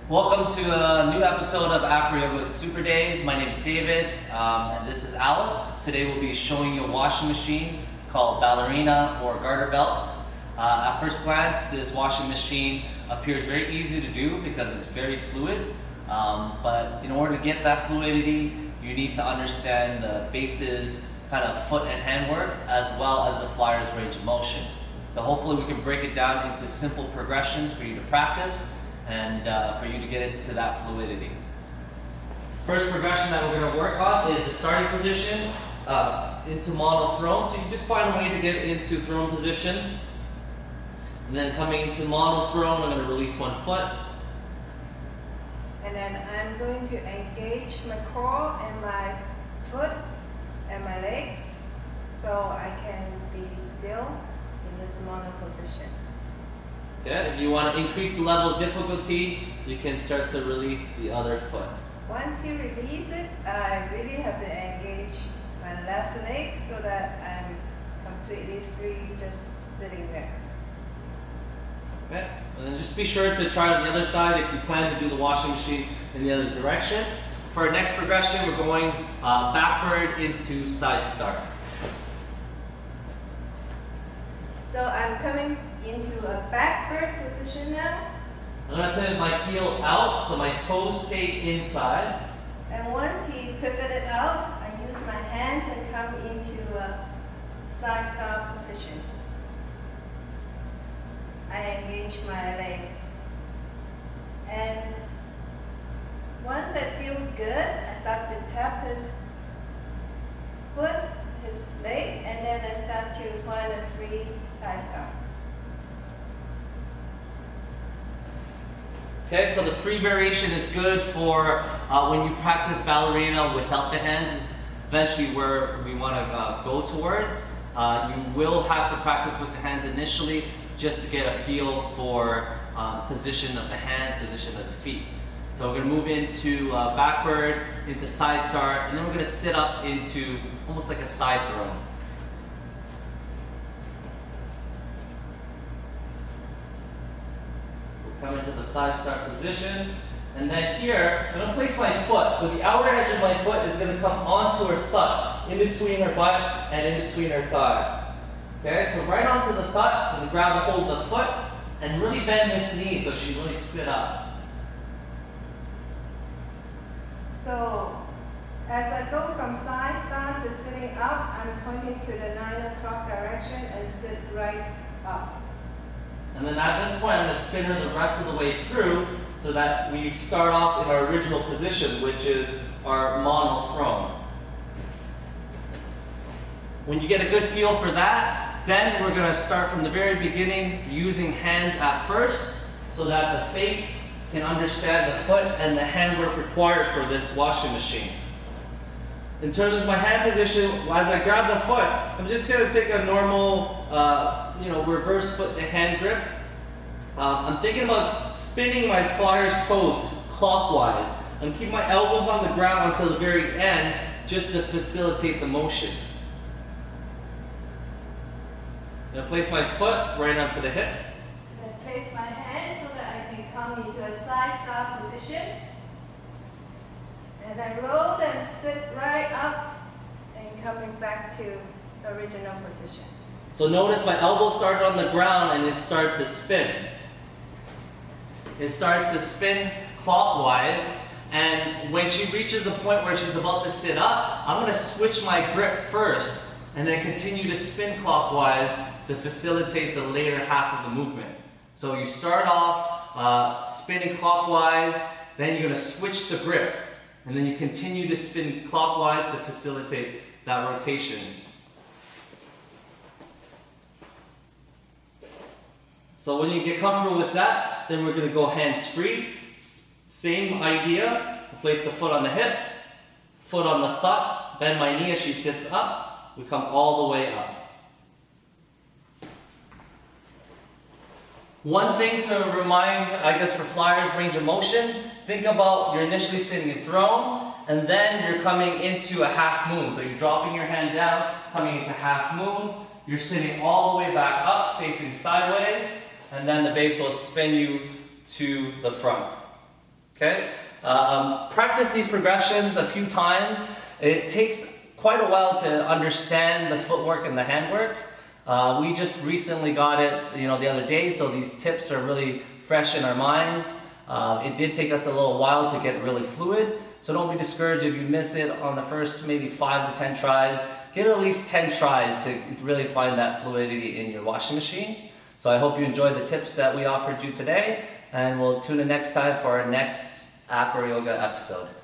Welcome to a new episode of Acroyoga with Super Dave. My name is David, and this is Alice. Today we'll be showing you a washing machine called Ballerina or Garter belt. At first glance, this washing machine appears very easy to do because it's very fluid. But in order to get that fluidity, you need to understand the bases, kind of foot and hand work, as well as the flyer's range of motion. So hopefully we can break it down into simple progressions for you to practice and for you to get into that fluidity. First progression that we're going to work on is the starting position into mono throne. So you just find a way to get into throne position. And then coming into mono throne, I'm going to release one foot. And then I'm going to engage my core and my foot and my legs so I can be still in this mono position. Okay, if you want to increase the level of difficulty, you can start to release the other foot. Once you release it, I really have to engage my left leg so that I'm completely free just sitting there. Okay, and then just be sure to try on the other side if you plan to do the washing machine in the other direction. For our next progression, we're going backward into side start. So I'm coming into a backward position now. I'm going to pivot my heel out so my toes stay inside. And once he pivoted out, I use my hands and come into a side start position. I engage my legs. And once I feel good, I start to tap his foot, his leg, and then I start to find a free side start. Okay, so the free variation is good for when you practice ballerina without the hands. Is eventually where we want to go towards. You will have to practice with the hands initially just to get a feel for position of the hands, position of the feet. So we're going to move into backward, into side start, and then we're going to sit up into almost like a side throw. Come into the side start position, and then here, I'm going to place my foot. So the outer edge of my foot is going to come onto her thigh, in between her butt and in between her thigh. Okay, so right onto the thigh, I'm going to grab a hold of the foot and really bend this knee so she really sit up. So as I go from side start to sitting up, I'm pointing to the 9 o'clock direction and sit right up. And then at this point, I'm going to spin her the rest of the way through so that we start off in our original position, which is our mono throne. When you get a good feel for that, then we're going to start from the very beginning using hands at first so that the face can understand the foot and the handwork required for this washing machine. In terms of my hand position, as I grab the foot, I'm just going to take a normal reverse foot to hand grip. I'm thinking about spinning my flyer's toes clockwise. I'm keeping my elbows on the ground until the very end just to facilitate the motion. I'm going to place my foot right onto the hip. I place my hand so that I can come into a side start position. And I roll and sit right up and coming back to the original position. So notice my elbow started on the ground and it started to spin. It started to spin clockwise, and when she reaches the point where she's about to sit up, I'm going to switch my grip first and then continue to spin clockwise to facilitate the later half of the movement. So you start off spinning clockwise, then you're going to switch the grip, and then you continue to spin clockwise to facilitate that rotation. So when you get comfortable with that, then we're going to go hands free. Same idea. Place the foot on the hip, foot on the thigh, bend my knee as she sits up. We come all the way up. One thing to remind, I guess, for flyers range of motion, think about you're initially sitting in throne, and then you're coming into a half moon. So you're dropping your hand down, coming into half moon. You're sitting all the way back up, facing sideways, and then the base will spin you to the front. Okay? Practice these progressions a few times. It takes quite a while to understand the footwork and the handwork. We just recently got it, the other day, so these tips are really fresh in our minds. It did take us a little while to get really fluid, so don't be discouraged if you miss it on the first maybe 5 to 10 tries. Give it at least 10 tries to really find that fluidity in your washing machine. So I hope you enjoyed the tips that we offered you today, and we'll tune in next time for our next Acroyoga episode.